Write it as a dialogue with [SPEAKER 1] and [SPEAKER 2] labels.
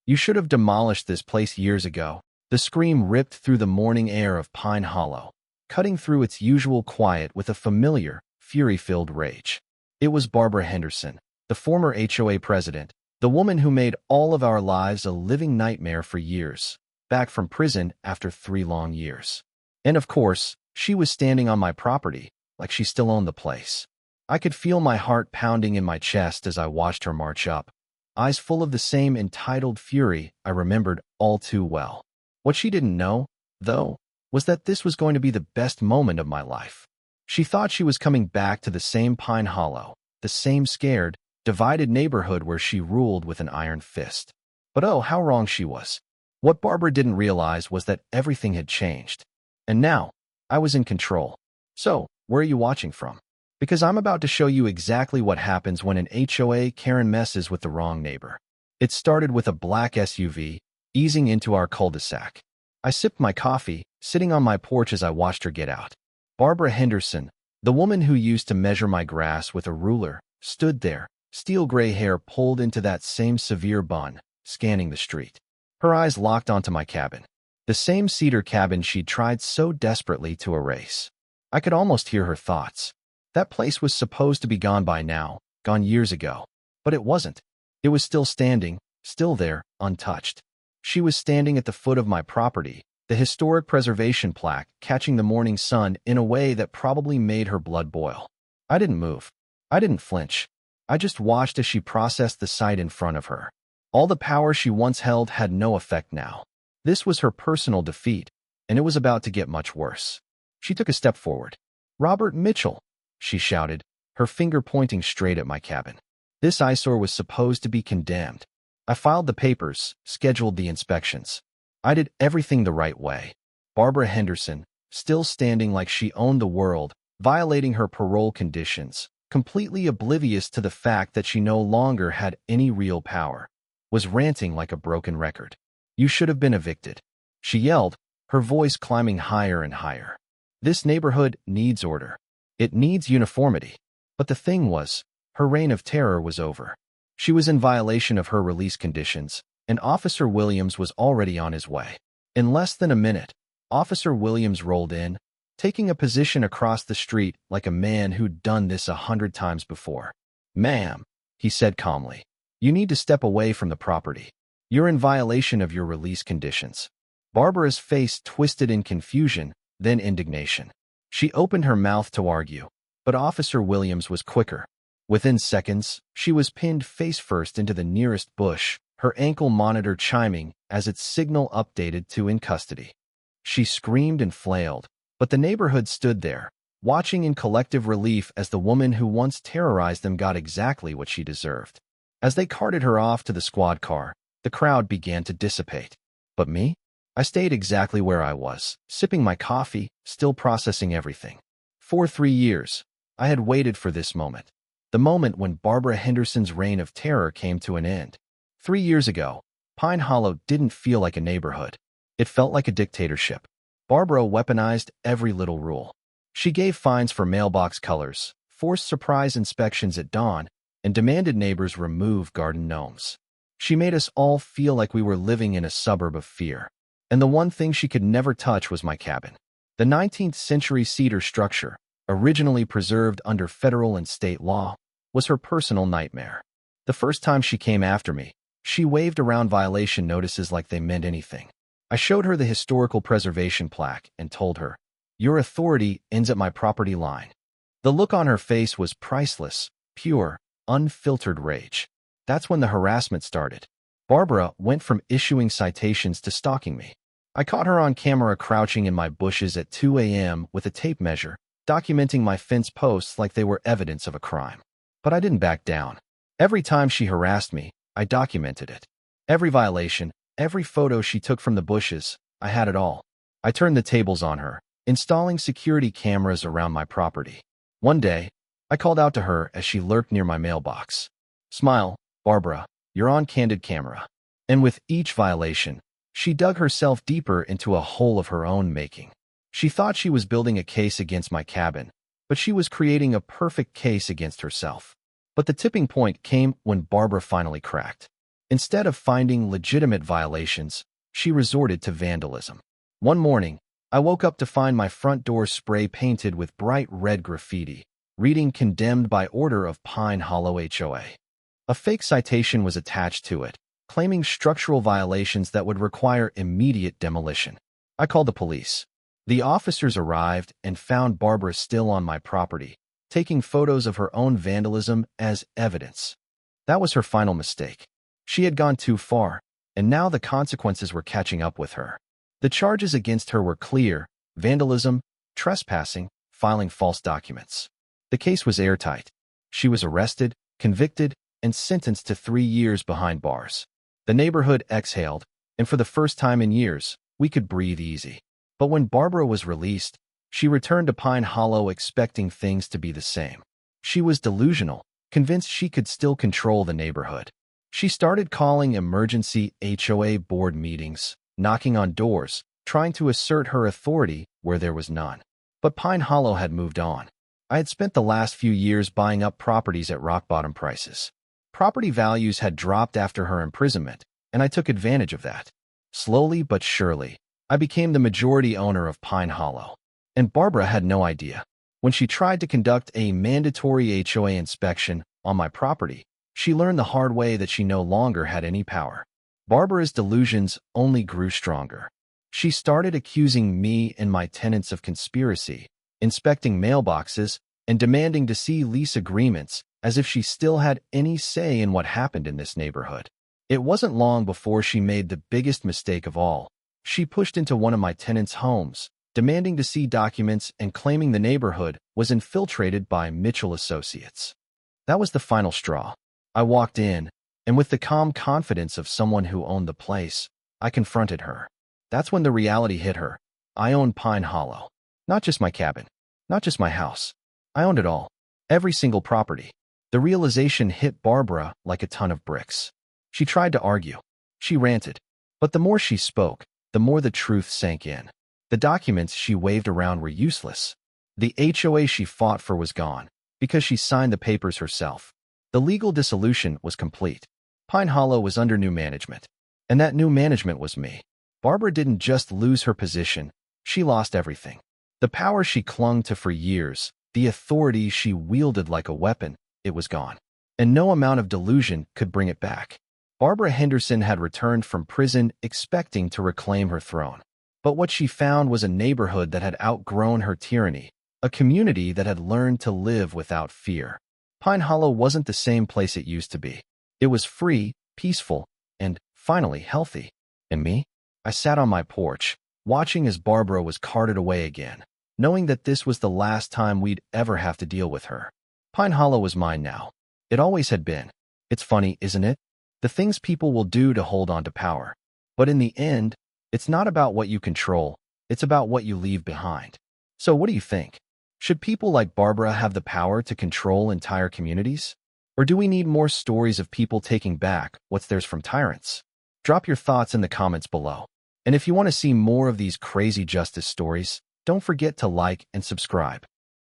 [SPEAKER 1] You should have demolished this place years ago." The scream ripped through the morning air of Pine Hollow, cutting through its usual quiet with a familiar, fury-filled rage. It was Barbara Henderson, the former HOA president, the woman who made all of our lives a living nightmare for years, back from prison after 3 long years. And of course, she was standing on my property, like she still owned the place. I could feel my heart pounding in my chest as I watched her march up, eyes full of the same entitled fury I remembered all too well. What she didn't know, though, was that this was going to be the best moment of my life. She thought she was coming back to the same Pine Hollow, the same scared, divided neighborhood where she ruled with an iron fist. But oh, how wrong she was. What Barbara didn't realize was that everything had changed. And now, I was in control. So, where are you watching from? Because I'm about to show you exactly what happens when an HOA Karen messes with the wrong neighbor. It started with a black SUV, easing into our cul-de-sac. I sipped my coffee, sitting on my porch as I watched her get out. Barbara Henderson, the woman who used to measure my grass with a ruler, stood there, steel gray hair pulled into that same severe bun, scanning the street. Her eyes locked onto my cabin, the same cedar cabin she'd tried so desperately to erase. I could almost hear her thoughts. That place was supposed to be gone by now, gone years ago. But it wasn't. It was still standing, still there, untouched. She was standing at the foot of my property, the historic preservation plaque catching the morning sun in a way that probably made her blood boil. I didn't move. I didn't flinch. I just watched as she processed the sight in front of her. All the power she once held had no effect now. This was her personal defeat, and it was about to get much worse. She took a step forward. "Robert Mitchell," she shouted, her finger pointing straight at my cabin. This eyesore was supposed to be condemned. I filed the papers, scheduled the inspections. I did everything the right way. Barbara Henderson, still standing like she owned the world, violating her parole conditions, completely oblivious to the fact that she no longer had any real power, was ranting like a broken record. "You should have been evicted," she yelled, her voice climbing higher and higher. "This neighborhood needs order. It needs uniformity." But the thing was, her reign of terror was over. She was in violation of her release conditions, and Officer Williams was already on his way. In less than a minute, Officer Williams rolled in, taking a position across the street like a man who'd done this 100 times before. "Ma'am," he said calmly, "you need to step away from the property. You're in violation of your release conditions." Barbara's face twisted in confusion, then indignation. She opened her mouth to argue, but Officer Williams was quicker. Within seconds, she was pinned face-first into the nearest bush, her ankle monitor chiming as its signal updated to "in custody." She screamed and flailed, but the neighborhood stood there, watching in collective relief as the woman who once terrorized them got exactly what she deserved. As they carted her off to the squad car, the crowd began to dissipate. But me? I stayed exactly where I was, sipping my coffee, still processing everything. For 3 years, I had waited for this moment. The moment when Barbara Henderson's reign of terror came to an end. 3 years ago, Pine Hollow didn't feel like a neighborhood. It felt like a dictatorship. Barbara weaponized every little rule. She gave fines for mailbox colors, forced surprise inspections at dawn, and demanded neighbors remove garden gnomes. She made us all feel like we were living in a suburb of fear. And the one thing she could never touch was my cabin. The 19th century cedar structure, originally preserved under federal and state law, was her personal nightmare. The first time she came after me, she waved around violation notices like they meant anything. I showed her the historical preservation plaque and told her, "Your authority ends at my property line." The look on her face was priceless, pure, unfiltered rage. That's when the harassment started. Barbara went from issuing citations to stalking me. I caught her on camera crouching in my bushes at 2 a.m. with a tape measure, documenting my fence posts like they were evidence of a crime. But I didn't back down. Every time she harassed me, I documented it. Every violation, every photo she took from the bushes, I had it all. I turned the tables on her, installing security cameras around my property. One day, I called out to her as she lurked near my mailbox. "Smile, Barbara, you're on candid camera." And with each violation, she dug herself deeper into a hole of her own making. She thought she was building a case against my cabin, but she was creating a perfect case against herself. But the tipping point came when Barbara finally cracked. Instead of finding legitimate violations, she resorted to vandalism. One morning, I woke up to find my front door spray painted with bright red graffiti, reading "Condemned by order of Pine Hollow HOA." A fake citation was attached to it, claiming structural violations that would require immediate demolition. I called the police. The officers arrived and found Barbara still on my property, taking photos of her own vandalism as evidence. That was her final mistake. She had gone too far, and now the consequences were catching up with her. The charges against her were clear: vandalism, trespassing, filing false documents. The case was airtight. She was arrested, convicted, and sentenced to 3 years behind bars. The neighborhood exhaled, and for the first time in years, we could breathe easy. But when Barbara was released, she returned to Pine Hollow expecting things to be the same. She was delusional, convinced she could still control the neighborhood. She started calling emergency HOA board meetings, knocking on doors, trying to assert her authority where there was none. But Pine Hollow had moved on. I had spent the last few years buying up properties at rock-bottom prices. Property values had dropped after her imprisonment, and I took advantage of that. Slowly but surely, I became the majority owner of Pine Hollow. And Barbara had no idea. When she tried to conduct a mandatory HOA inspection on my property, she learned the hard way that she no longer had any power. Barbara's delusions only grew stronger. She started accusing me and my tenants of conspiracy, inspecting mailboxes, and demanding to see lease agreements as if she still had any say in what happened in this neighborhood. It wasn't long before she made the biggest mistake of all. She pushed into one of my tenants' homes, demanding to see documents and claiming the neighborhood was infiltrated by Mitchell Associates. That was the final straw. I walked in, and with the calm confidence of someone who owned the place, I confronted her. That's when the reality hit her. I owned Pine Hollow. Not just my cabin. Not just my house. I owned it all. Every single property. The realization hit Barbara like a ton of bricks. She tried to argue. She ranted. But the more she spoke, the more the truth sank in. The documents she waved around were useless. The HOA she fought for was gone, because she signed the papers herself. The legal dissolution was complete. Pine Hollow was under new management. And that new management was me. Barbara didn't just lose her position, she lost everything. The power she clung to for years, the authority she wielded like a weapon, it was gone. And no amount of delusion could bring it back. Barbara Henderson had returned from prison expecting to reclaim her throne. But what she found was a neighborhood that had outgrown her tyranny, a community that had learned to live without fear. Pine Hollow wasn't the same place it used to be. It was free, peaceful, and, finally, healthy. And me? I sat on my porch, watching as Barbara was carted away again, knowing that this was the last time we'd ever have to deal with her. Pine Hollow was mine now. It always had been. It's funny, isn't it? The things people will do to hold on to power. But in the end, it's not about what you control, it's about what you leave behind. So what do you think? Should people like Barbara have the power to control entire communities? Or do we need more stories of people taking back what's theirs from tyrants? Drop your thoughts in the comments below. And if you want to see more of these crazy justice stories, don't forget to like and subscribe.